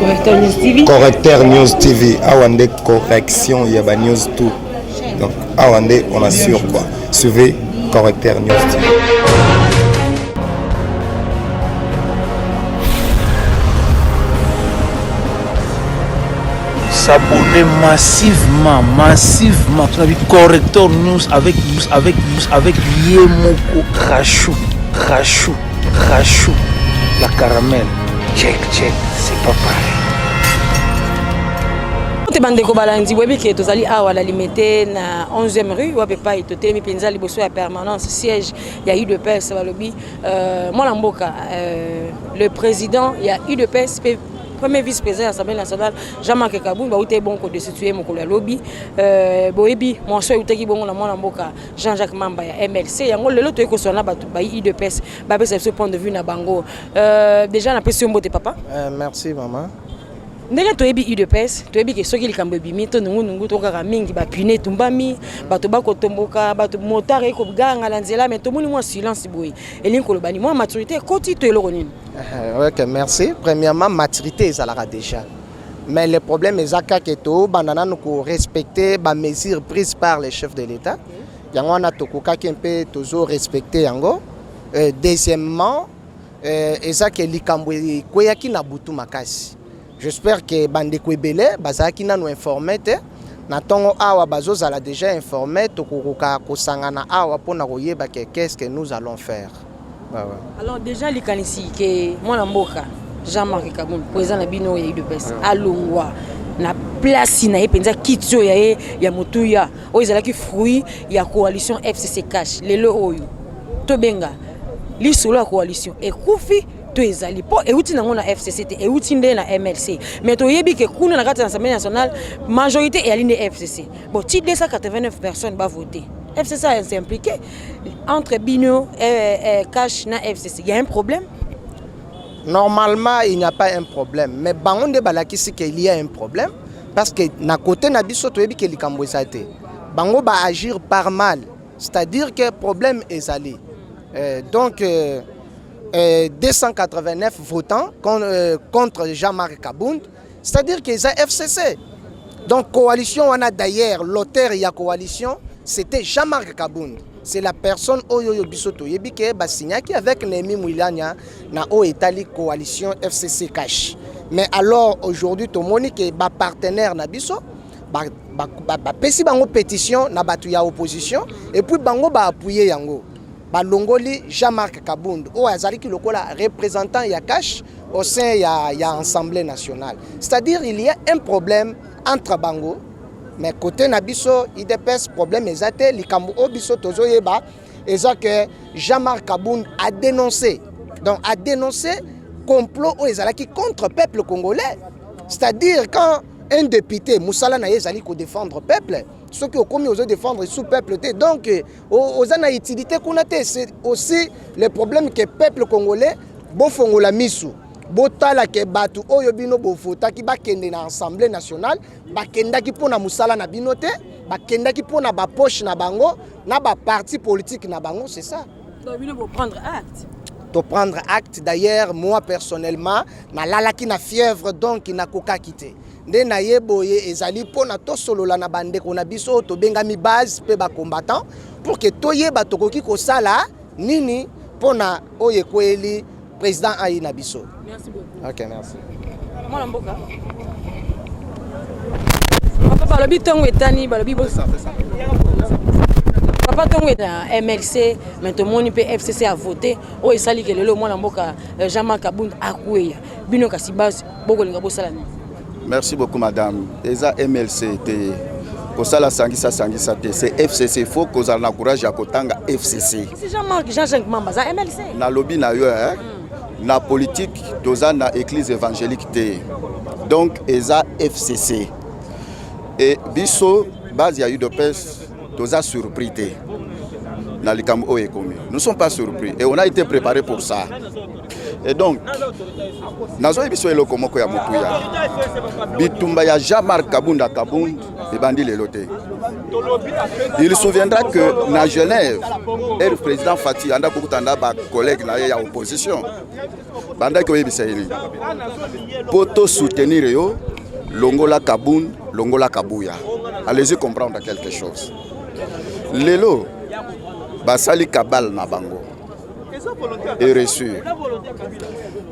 Correcteur News TV. Correcteur News TV. Awande correction, il y a news tout. Donc, Awande, on assure quoi. Suivez Correcteur News TV. S'abonner massivement Correcteur News avec Yemoko Rachou, la caramel. Check, c'est pas pareil. Bandeko balandi webi ke tozali awa la limité na 11e rue wa pepa itotelemi penza liboso ya permanence siège ya UDPS balobi mwana mboka le président ya UDPS premier vice-président de l'Assemblée nationale Jean-Marc Kabound ba uté bon ko destituer mokolo ya lobby boyebi monso uteki bongo na mwana mboka Jean-Jacques Mamba ya MLC yango lelo to ekosona ba UDPS ba pesa ce point de vue na bango déjà na pesi mbote papa merci maman. Ndenge toyebi UDPS toyebi ke soki likambo ebimi to nungu to kaka mingi ba pune tumbami bato bakotomboka bato motard eko ganga na nzela mais to moni moi silence boy elingi kolobani moi maturité koti to eloko nini OK merci. Premièrement maturité ezalaka déjà mais le problème ezaka ke to bandana ko respecter ba mesures prises par les chefs de l'État yango na tokoka ki un peu toujours respecter yango deuxièmement ezaka likambo koyaki na butu makasi. J'espère que bandeko ebele bazaki nanu informé te na tongo awa bazozala déjà informé tokokoka kosangana awa pona koyeba ke qu'est-ce que nous allons faire. Alors déjà likanisi ke mwana mboka Jean-Marc Kabound président na bino ya UDPS alongwa na place na epenza kitio ya motuya o ezalaki fruit ya coalition FCC cash lelo oyo to benga lisolo ya coalition ekufi to ezali po euti nango na FCC te euti nde na MLC mais to yebi ke kuna na kati na Assemblée nationale majorité est aline FCC bon ti 289 personnes ba voter FCC s'est impliqué entre Bino et Cash na FCC il y a un problème normalement il n'y a pas un problème mais bangonde balakisi qu'il y a un problème parce que na côté na biso to yebi ke likambo esate bango ba agir par mal c'est-à-dire que problème ezali donc 289 votants contre Jean-Marc Kabound, c'est-à-dire qu'ils ont FCC. Donc coalition, on a d'ailleurs l'auteur de la coalition, c'était Jean-Marc Kabound. C'est la personne Oyo Bisoto Yebike Basignaki avec Némi Mouilania na o Italie coalition FCC Cash. Mais alors aujourd'hui tout le monde qui est partenaire na biso pesi bango pétition na batu ya opposition et puis bango ba appuyer yango. Balongoli Jean-Marc Kabound ou azaliki lokola représentant ya Cash au sein ya Assemblée nationale. C'est-à-dire il y a un problème entre bango mais côté nabiso IDPS problème ezate likambo obiso tozoyeba eza que Jean-Marc Kabound a dénoncé complot o ezalaki contre peuple congolais. C'est-à-dire quand un député Moussala na ezali ko défendre peuple ceux qui ont commis aux défendre sous peuple donc aux ana utilité c'est aussi le problème que peuple congolais bon fongola misu botala ke batu oyo bino bo vota ki bakende na Assemblée nationale bakenda ki pona musala na bino te bakenda ki pona ba poche na bango na ba parti politique na bango c'est ça donc bino bo prendre acte to prendre acte d'ailleurs moi personnellement na lalaki na fièvre donc na koka kité nde na yeboye ezali pona to solola na bandeko na biso to bengami base pe ba combattant pour que toyeba tokoki ko sala nini pona oye kweli président ayi na biso. Merci beaucoup. OK, merci. Mwana mboka. Papa balobi tongo etani balobi bo ça. Papa tongo na MLC mais to moni pe FCC a voté o esali ke lelo mwana mboka Jean-Marc Kabound akweya bino kasi base boko linga bo sala ni. Merci beaucoup madame. Eza MLC te kosala sangisa te c'est FCC il faut qu'on ait courage à kotanga FCC. C'est Jean-Jacques Mamba za MLC. Na lobby na yo na politique toza na église évangélique te. Donc eza FCC. Et biso base ya UDPS toza surpris te. Na likambo oyekomi. Nous ne sommes pas surpris et on a été préparé pour ça. Et donc, nazo biso eloko moko ya mutuya. Bitumba ya Jean-Marc Kabunda Kabund et bandi leloté. Il se souviendra que na Genève, le président Fati anda kokutanda ba collègue na ya opposition. Banda ko yebisa yini. Poto soutenir yo Longola Kabund, Longola Kabuya. Allez-y comprendre quelque chose. Lelo basali kabal na bango. Et reçu.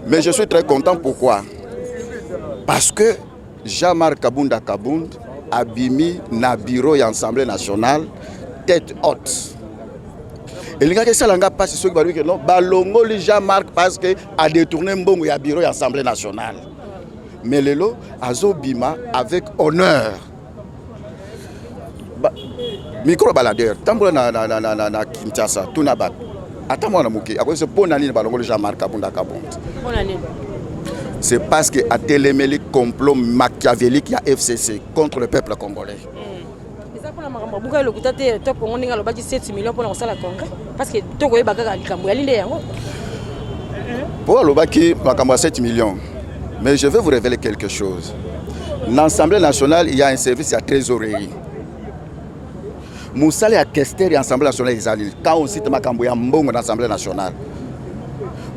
Mais je suis très content, pourquoi? Parce que Jean-Marc Kabunda Kabund a bimi na bureau et Assemblée nationale tête haute. Et les gars qui sont là, parce que non, balongo le Jean-Marc parce que a détourné mbongo ya bureau et Assemblée nationale. Mais lelo azo bima avec honneur. Micro baladeur, tambola na Kinshasa, tunabat. Attends-moi, c'est parce que a télémé le complot machiavélique à FCC contre le peuple congolais. Pour le 7 millions, mais je vais vous révéler quelque chose. Dans l'Assemblée nationale, il y a un service à trésorerie. Moussali a questé l'Assemblée nationale Israël. Quand on cite Makamboya Mbongo dans l'Assemblée nationale,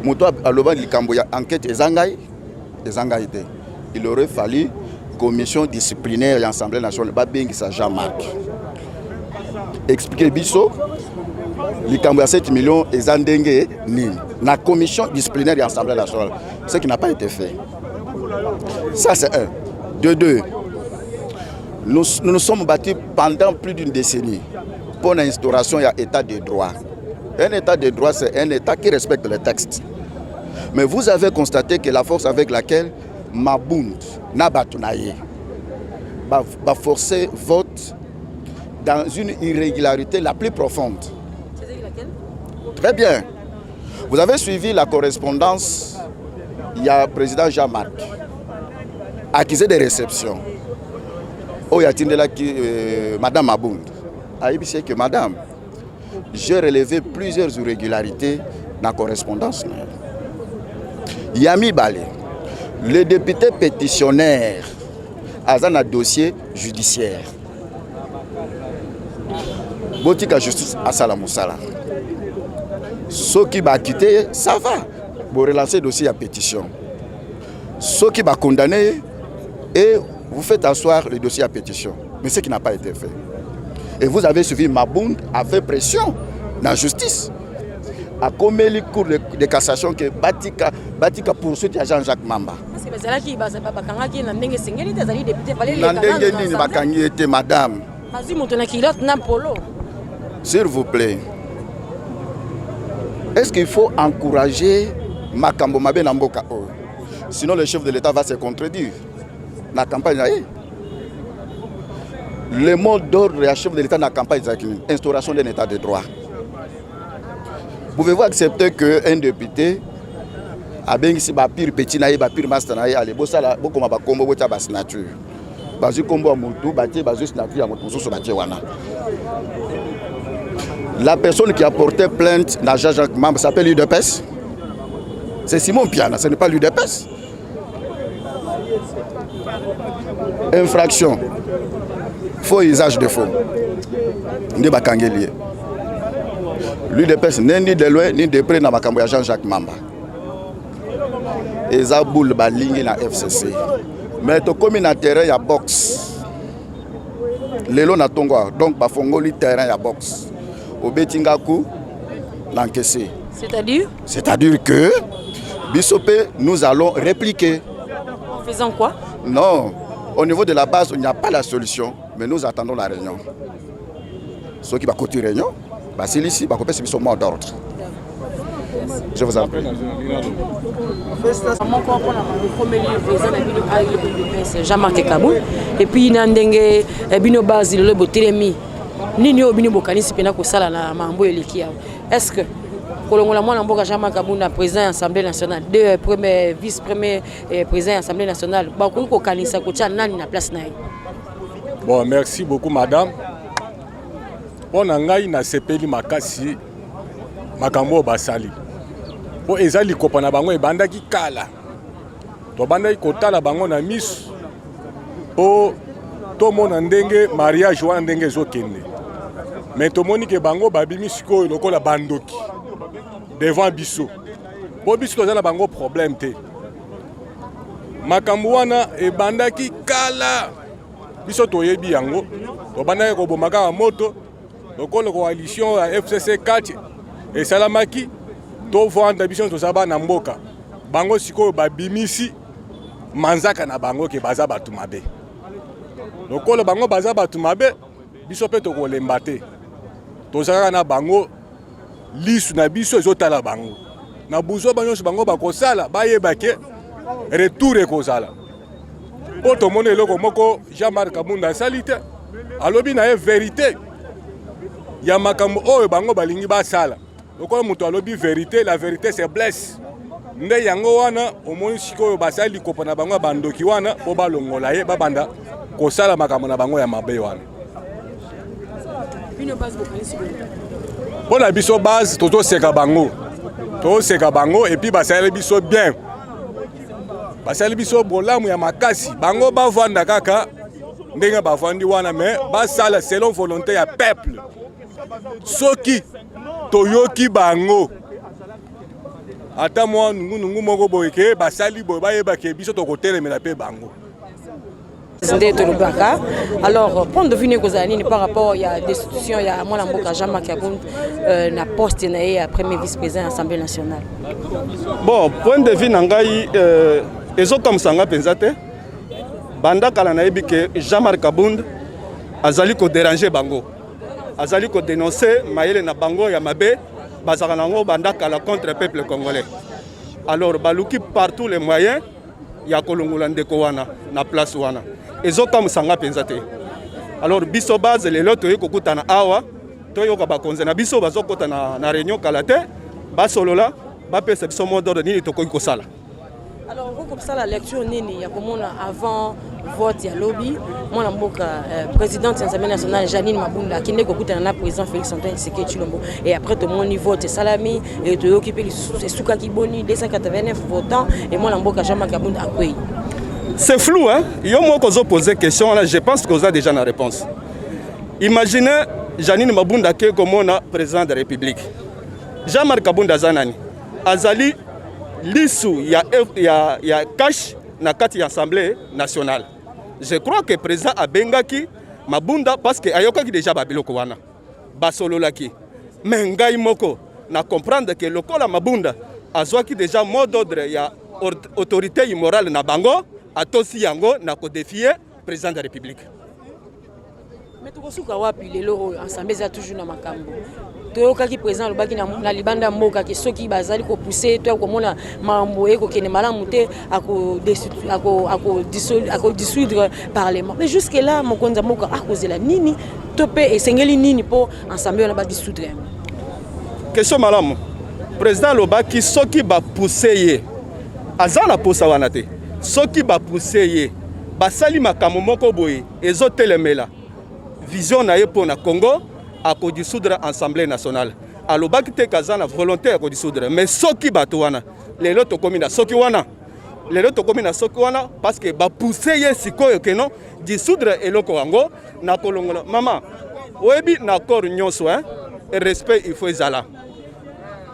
Moutoua Aloban Likamboya enquête Ezangaï, il aurait fallu commission disciplinaire de l'Assemblée nationale, Babingi sa Jean-Marc. Expliquez Bisso, Likamboya 7 millions Ezandengue Nini. La commission disciplinaire de l'Assemblée nationale, ce qui n'a pas été fait. Ça c'est un. De deux. Nous nous sommes battus pendant plus d'une décennie pour l'instauration de l'état de droit. Un état de droit, c'est un état qui respecte les textes. Mais vous avez constaté que la force avec laquelle Mabound Nabatunaye va forcer vote dans une irrégularité la plus profonde. C'est laquelle? Très bien. Vous avez suivi la correspondance, il y a le président Jean-Marc, accusé de réception. Madame Mabound a dit que madame, j'ai relevé plusieurs irrégularités dans la correspondance. Yami Balé, le député pétitionnaire, a un dossier judiciaire. Botika justice à Salamoussala. Ceux qui va quitter, ça va. Pour relancer le dossier à pétition. Ceux qui va condamner et vous faites asseoir le dossier à pétition. Mais ce qui n'a pas été fait. Et vous avez suivi Mabound a fait pression dans la justice. A commis le cours de cassation que Batika poursuit à Jean-Jacques Mamba. Madame. S'il vous plaît. Est-ce qu'il faut encourager Makambo Mabe Namboka? Sinon le chef de l'État va se contredire. La campagne, le mot d'ordre et chef de l'État dans la campagne, c'est l'instauration d'un état de droit. Pouvez-vous accepter qu'un député a bien ici pire petit naïe, pire master naïe, allez, bossala, beaucoup ma combo, botta bas nature. Basu combo à Moutou, bâti, basu nature à Moutou, sur Batiwana. La personne qui a porté plainte dans Jean-Jacques Mamba s'appelle l'UDPS. C'est Simon Piana, ce n'est pas l'UDPS. Infraction, faux usage de faux. L'UDPS n'est ni de loin ni de près dans Makamboya Jean-Jacques Mamba. Et ça boule balingue na FCC. Mais to comme na terrain ya boxe. Lelo na tongo donc ba fongoli terrain ya boxe. Au Betingaku l'encaissé. C'est-à-dire que Bissopé nous allons répliquer. En faisant quoi? Non. Au niveau de la base, il n'y a pas la solution, mais nous attendons la réunion. Ceux qui vont continuer la réunion, c'est ici, c'est son mot d'ordre. Je vous en prie. Jean-Marc Kabund, et puis il y a un bino base, il y a un nini obini bokanisi pena ko sala na mambo elikia. Est-ce que kolongola mwana mboka Jean-Marc Kabund président de l'Assemblée nationale, deux premiers vice-premiers présidents de l'Assemblée nationale, ba ko kanisa ko tia nani na place naï? Bon, merci beaucoup madame. On a ngai na sepeli makasi makambo basali. po eza likopa na bango ebandaki kala tobandaki kotala bango na miso po tomona ndenge mariage wana ndenge ezokende mais tomoni ke bango babimi sikoyo lokola bandoki devant biso po biso toza na bango problème te makambo wana ebandaki kala biso toyebi yango tobandaki kobomaka ya moto lokola coalition ya FCC 4 esalamaki tovanda biso toza bana mboka bango sikoyo babimisi manzaka na bango ke baza bato mabe lokola bango baza bato mabe biso mpe tokolemba te tozalaka na bango lisu na biso ezotala bango na buzo banyonso bango bakosala bayeba ke retour ekozala po tomoni eloko moko Jean-Marc Kabunda asali te alobi na ye vérité ya makambo oyo bango balingi basala lokola moto alobi vérité la vérité c'est blesse nde yango wana omoni sikoyo basali likopa na bango ya bandoki wana po balongola ye babanda kosala makambo na bango ya mabe wana mpona biso base tozoseka bango epuis basali biso bien basali biso bolamu ya makasi bango bavanda kaka ndenge bavandi wana mais basala selon volonté ya peuple soki toyoki bango ata mwa nungunungu moko boye ke basali boye bayebake biso tokotelemela mpe bango nde tolobaka alors point de vue nekozala nini par rapport ya destitution ya mwana mboka Jean-Marc Kabunda na poste na ye ya premier vice-président de l'Assemblée nationale. Bon, point de vue na ngai ezokamwisanga mpenza te banda kala nayebi ke Jean-Marc Kabunda azali kodéranger bango azali kodénoncer mayele na bango ya mabe bazaka nango banda kala contre le peuple congolais. Alors baluki partout les moyens ya kolongola ndeko wana na place wana ezokamwisanga mpenza te. Alors biso base lelo toye kokutana awa toyoka bakonze na biso bazokota na réunion kala te basolola bapesa biso mot d'ordre nini tokoki kosala. Alors vous comme ça la lecture nini ya komona avant vote ya lobby mwana mboka présidente de l'Assemblée nationale Janine Mabunda akende kokutana na président Félix Antoine Tshisekedi Tshilombo et après tout mon vote salami et to occuper les suka kiboni 289 votants et mwana mboka Jean-Marc Kabunda akwei. C'est flou hein. Yo moko zo poser question là je pense que vous avez déjà la réponse. Imaginez Janine Mabunda ke komona président de la République. Jean-Marc Kabunda zanani azali lisu ya cash na kati ya Assemblée nationale. Je crois que le président abengaki Mabunda parce que ayokaki déjà babiloko wana basololaki mais ngai moko na comprendre que lokola Mabunda azwaki déjà mot d'ordre ya autorité immorale na bango atosi yango na kodefier président de la République. Mais tokosuka wapi lelo Assemblée za toujours na makambo toyokaki président lobaki na libanda mboka ke soki bazali ko pousser to komona mambo eko kene malamu te ako dissoudre parlement mais jusque là mokonza mboka akozela nini topé esengeli nini po ensemble na ba dissoudre. Question malamu président lobaki soki ba pousser ye azana posa wana te soki ba pousser ye basali makambo moko boye ezotelemela vision na ye pona Congo à dissoudre l'Assemblée nationale. Alors, il y a volonté à dissoudre. Mais ce qui est wana, les autres communes, ce qui les autres communes, ce qui parce que va pousser que non dissoudre et le Congo na kolongola. Maman, webi na accord nyonso hein, respect il faut ezala.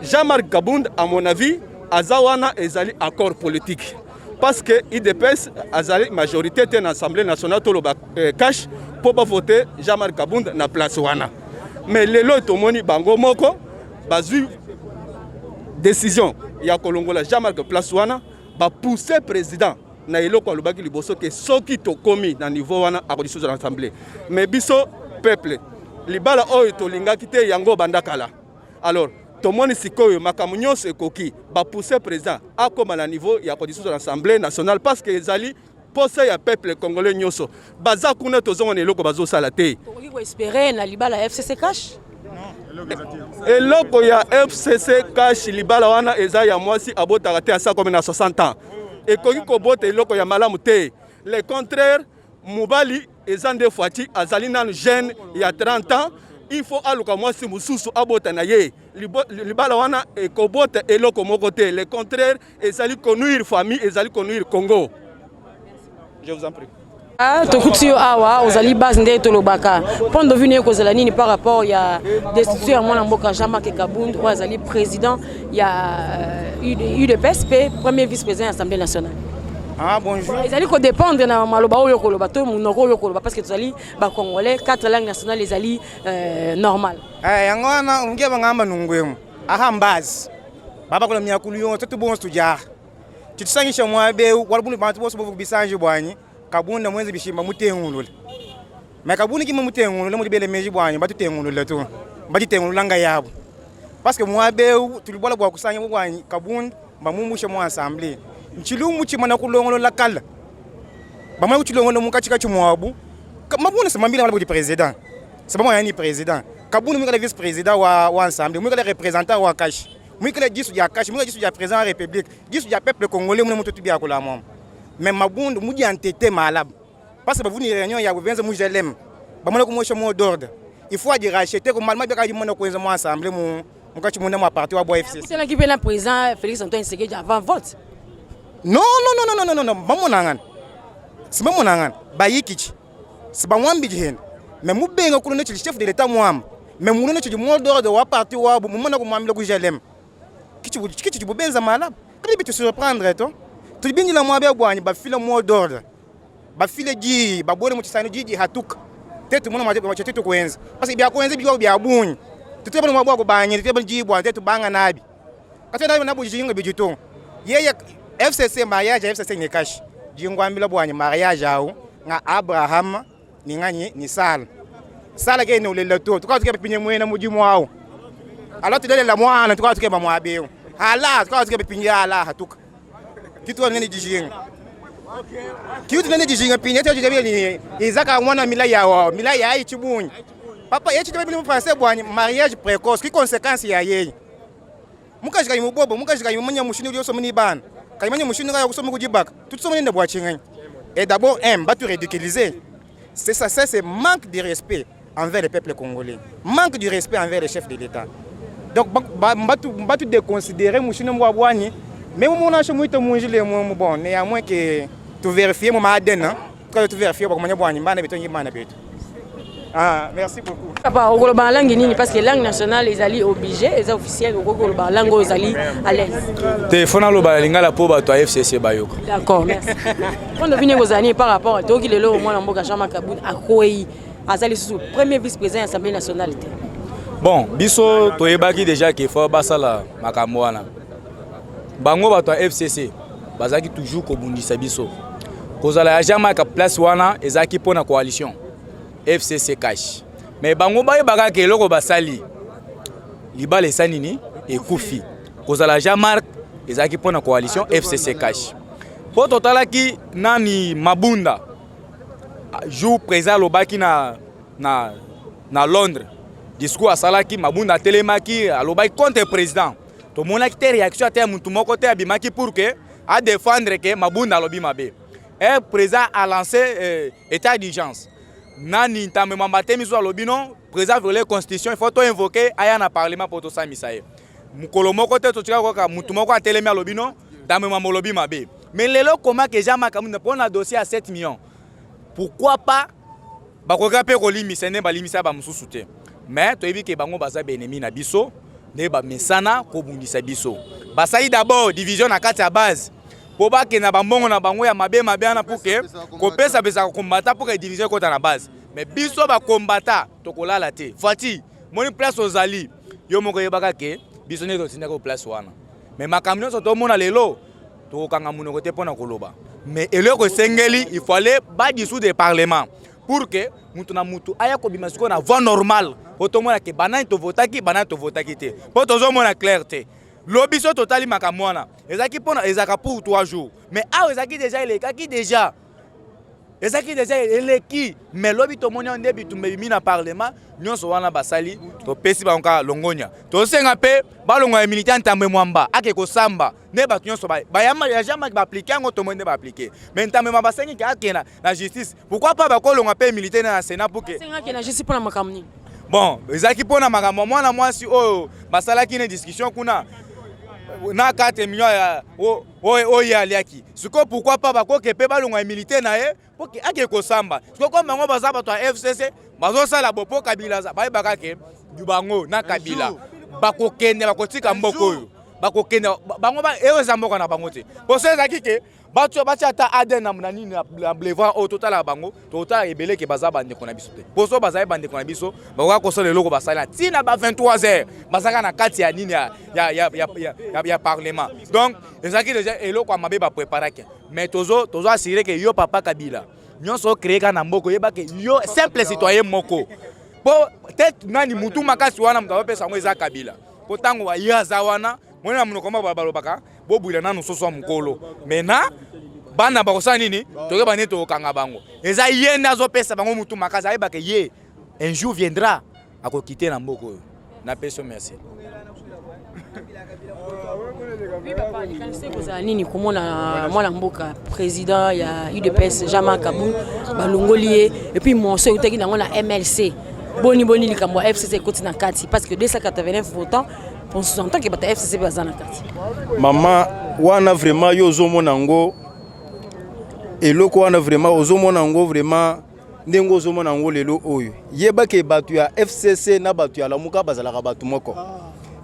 Jean-Marc Kabunda à mon avis, azawana ezali accord politique. Parce que IDPS azali majorité dans l'Assemblée nationale to le cash pour voter Jean-Marc Kabunda na place wana. Mais les lots moni bango moko bazu décision ya kolongola Jean-Marc place wana ba pousser président na eloko alobaki liboso ke soki to komi na niveau wana a dissoudre l'Assemblée. Mais biso peuple libala oyo to lingaki te yango bandakala. Alors to moni sikoyo makambo nyonso ekoki ba pousser président a comme na niveau ya dissoudre l'Assemblée nationale parce que ezali posa ya peuple congolais nyonso baza kuna tozongona eloko bazosala te. Okoki ko espérer na libala FCC cash? Eloko ya FCC cash libala wana eza ya mwasi abotaka te asa comme na 60 ans. Ekoki ko bota eloko ya malamu te. Le contraire mobali eza nde fwati azali nanu jeune ya 30 ans il faut aluka mwasi mususu abota na ye libala wana ekobota eloko moko te, le contraire ezali conduire famille, ezali conduire Congo. Je vous en prie. Tokuti awa ozali base nde tolobaka pondo vini kozala nini par rapport ya destitution ya mwana mboka Jean-Marc Kabund ou azali président ya UDPS premier vice-président de l'Assemblée nationale. Ah bonjour. Ezali ko dépendre na maloba oyo koloba to munoko oyo koloba parce que tozali ba congolais 4 langues nationales ezali normal. Yango wana unge bangamba nungwemu. Aha mbazi. Baba kola myakulu yo tutu bon studia. Titusangisha mwabe walibuni bantu bose bovu bisanje bwanyi. Kabunda mwenzi bishimba mutengulule. Mais kabuni ki mutengulule mu dibele meji bwanyi batutengulule to. Batitengulula nga yabo. Parce que mwabe tulibola bwa kusanya bwanyi kabunda bamumushe mu assemblée. Nchilungu chimana kulongolo la kala. Bamwe kuchilongolo mukachika chumwabu. Mabuna semambila wala budi président. C'est pas yani président. Kabunda mwikala vice président wa assemblée, mwikala représentant wa kashi. Mwikala gisu ya kashi, mwikala gisu ya président de la république, gisu ya peuple congolais mune mutu tibia kola mom. Mais mabundu mudi entêté malade. Parce que vous ni réunion ya gouverneur mujelem. Bamona ko moche mot d'ordre. Il faut dire racheter comme malma beka di mona ko enza mo assemblée mu mukachi muna mo parti wa boy FCC. C'est là qui vient le président Félix Antoine Tshisekedi avant vote. Non. Bamonangan. C'est bamonangan. Bayikichi. C'est ba mwambi hen. Mais mu benga ko ne chef de l'état mwam. Mais mu ne mot d'ordre wa parti wa bu mona ko mwambi ko jelem. Kichi bu benza malade. Quand tu surprendre toi. Tu bien la mwabe bwanyi ba file mot d'ordre. Ba file ji ba bore mu tsani ji hatuka. Tetu mona maje mache tetu kwenza. Parce que bia kwenza bia bunyi. Tutu ba mwabe ko banyi tetu ji bwanyi tetu banga nabi. Katena na bu jinga bijuto. Yeye FCC mariage FCC ni cash. Jingwa mbila bwanyi mariage au nga Abraham ni ngani ni Sala. Sala ke no le leto. Tuka tuke pinye mwena mujimu au. Alors tu dele la mwana tuka tuke ba mwabe. Hala tuka tuke pinye ala hatuka. Kitu nene dijinga. Kitu nene dijinga pinye tetu jabeli izaka mwana mila ya ichibunyi. Papa yechi jabeli mu français bwanyi mariage précoce qui conséquence ya yeye. Mukashika yimubobo mukashika yimunya mushini uli osomini bana. Kayimanya mushini ga kusoma kujibaka. Tutsomene ne bwachinga. Et d'abord ba tu ridiculiser. C'est ça c'est manque de respect envers le peuple congolais. Manque de respect envers le chef de l'État. Donc ba tu déconsidérer mushini mwabwani. Mais mon âge muito mungile mo bon né à moins que tu vérifies mon adena quand tu vérifies ba komanya bwani mbana beto ngimana beto. Ah merci beaucoup. Papa okoloba langue nini parce que langue nationale les alliés obligés les officiels okoloba langue aux alliés à l'aise. Téléphone lo ba lingala po ba to FCC bayoko. D'accord, merci. On devine aux années par rapport à toi qui le lo mwana mboka Jean-Marc Kabund akoyi azali sous premier vice-président de l'Assemblée nationale. Bon, biso toyebaki déjà que faut basala makambo wana. Bango bato FCC bazaki toujours kobundisa biso kozala ya Jean-Marc place wana ezaki pona coalition FCC cash mais bango bayebaka ke eloko basali libala esanini ekufi kozala Jean-Marc ezaki pona coalition FCC cash po totalaki nani Mabunda jour président lobaki na Londres discours asalaki Mabunda telemaki alobaki contre président. To mona ki réaction à mutu moko te abimaki pour que à défendre que Mabunda lobi mabe. Et président a lancé état d'urgence. Nani ntambe mambate miso lobi non, président voulait constitution, il faut to invoquer aya na parlement pour to sa misaye. Mukolo moko te to tika ko ka mutu moko atelemi lobi non, ntambe mambo lobi mabe. Mais lelo comment que Jean-Marc Kabund pour un dossier à 7 millions. Pourquoi pas bakoka pe ko limisene ba limisa ba mususu te. Mais to yebi ke bango baza benemi na biso. Neba mesana ko bundisa biso. Basai d'abord division na kati ya base. Po ba ke na bambongo na bango ya mabe ana pour que ko pesa besa ko combattre pour que division ko ta na base. Mais biso ba combattre to ko lala te. Fati, moni place aux ali. Yo moko yebaka ke biso ne to tinda ko place wana. Mais makamino so to mona lelo to kanga munoko te pona koloba. Mais eloko sengeli il fallait ba dissous des parlements pour que mutu na mutu aya ko bimasiko na voie normale. Otomona ke banani to votaki te. Po tozo mona clarté. Lobiso totali makamwana. Ezaki pona ezaka pour 3 jours. Mais ezaki déjà déjà. Ezaki déjà eleki. Mais lobi to moni on debi tumbe mina parlement, nyonso wana basali to pesi banka longonya. To senga pe balonga militant tambe mwamba ake ko samba. Ne ba nyonso ba ya jamais ba appliquer ngo to monde ba appliquer. Mais tambe mwamba sengi ke akena na justice. Pourquoi pas ba kolonga pe militaire na Sénat pour que senga ke na justice pour la makamni. bon ezaki mpona makambo mwana mwasi oyo basalaki une discussion kuna na 4 millions ya oyo aliaki sikoyo pourquoi pas bakoke mpe balongwa militaire na ye po ake kosamba sikoyo comme bango baza bato ya FCC bazosala bopo Kabila bayebaka ke bango na Kabila bakokende bakotika mboka oyo bakokende bango eyo eza mboka na bango te poso ezaki ke bato batia ata ADN na nini na Boulevard au total la bango total ebele ke baza bandeko na biso te poso baza bandeko na biso bakoka kosola eloko basala tina ba 23h bazaka na kati ya nini ya parlement donc ezaki déjà eloko amabe ba préparake mais tozo assurer que yo papa Kabila nyonso créer ka na mboko yeba ke yo simple citoyen moko po peut-être nani mutu makasi wana mutawa pesa ngo eza Kabila po tango wa yaza wana mwana munoko mba balobaka bobwila nanu soso mukolo mena bana bakosala nini toke bane tokanga bango eza ye nazo pesa bango mutu makasi ayebaka ye un jour viendra akokite na mboko oyo na peso merci. Oui papa, likanisi kozala nini komona mwana mboka président ya UDPS Jean-Marc Kabound balongoli ye et puis monso utaki nango na MLC boni likambo FCC koti na kati parce que 289 votants pour sous-entendre que bata FCC baza na kati. Maman wana vraiment yo ozomona ngo eloko wana vraiment ozomona ngo vraiment ndengo ozomona ngo lelo oyo yeba ke batu ya FCC na batu ya Lamuka bazalaka batu moko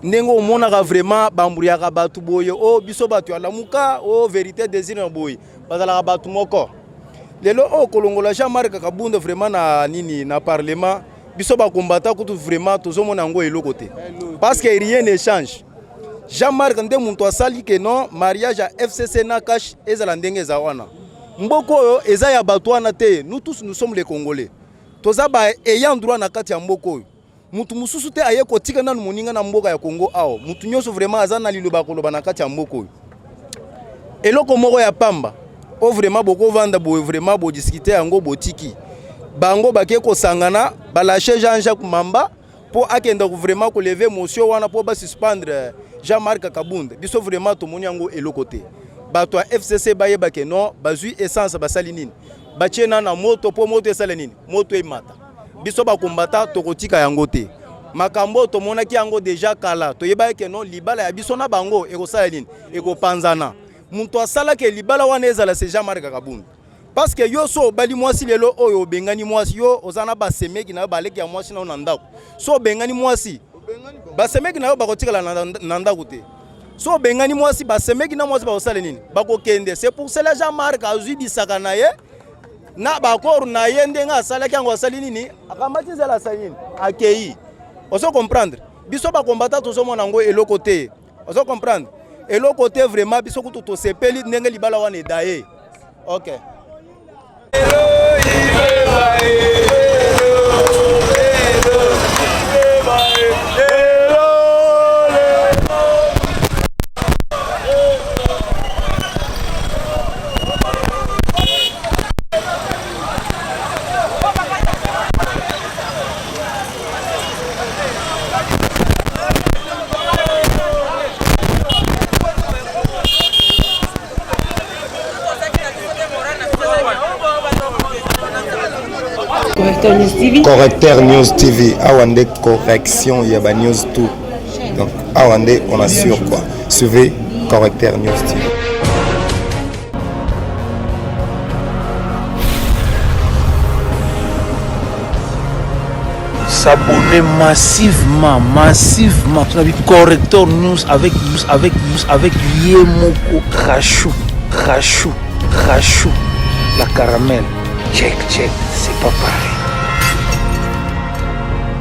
ndengo omonaka vraiment bamburiaka batu boye o biso batu ya Lamuka o vérité désir na boye bazalaka batu moko lelo o kolongola Jean-Marc Kabound vraiment na nini na parlement biso ba combattant kutu vraiment tozomona ngo eloko te parce que rien ne change. Jean-Marc nde muntu asali ke non mariage à FCC na cash ezala ndenge za wana mboko oyo eza ya bato wana te. Nous tous nous sommes les Congolais toza ba ayant droit na kati ya mboko oyo mutu mususu te aye kotika nanu moninga na mboka ya Congo awo mutu nyonso vraiment aza na liloba koloba na kati ya mboko oyo eloko moko ya pamba o vraiment boko vanda bo vraiment bo discuter yango botiki bango bake ko sangana balache Jean-Jacques Mamba pour akenda vraiment ko lever motion wana pour ba suspendre Jean-Marc Kabound biso vraiment to moni yango eloko te bato ya FCC bayeba ke non bazui essence basali nini bachena na moto po moto esala nini moto emata biso ba kombata to kotika yango te makambo to monaki yango déjà kala to yeba ke non libala ya biso na bango ekosala nini ekopanzana muntu asala ke libala wana ezala se Jean-Marc Kabound parce que yo so bali mwasi lelo oyo bengani mwasi yo ozana basemeki na baleki ya mwasi na ndako so bengani mwasi basemeki na yo bakotikala na ndako te so bengani mwasi basemeki na mwasi bakosala nini bakokende c'est pour cela Jean-Marc azwi bisaka na ye na bakor na ye ndenga asalaki yango asali nini akamati nzela asali nini akei oso comprendre biso bakombata tozomona ngo eloko te oso comprendre eloko te vraiment biso kutu tosepeli ndenge libala wana edaye ok. Correcteur News TV, Awande correction, il y a ba news tout. Donc Awande, on assure quoi. Suivez Correcteur News TV. S'abonner massivement. Correcteur News avec Yemoko Rachou, la caramel. Check, c'est pas pareil.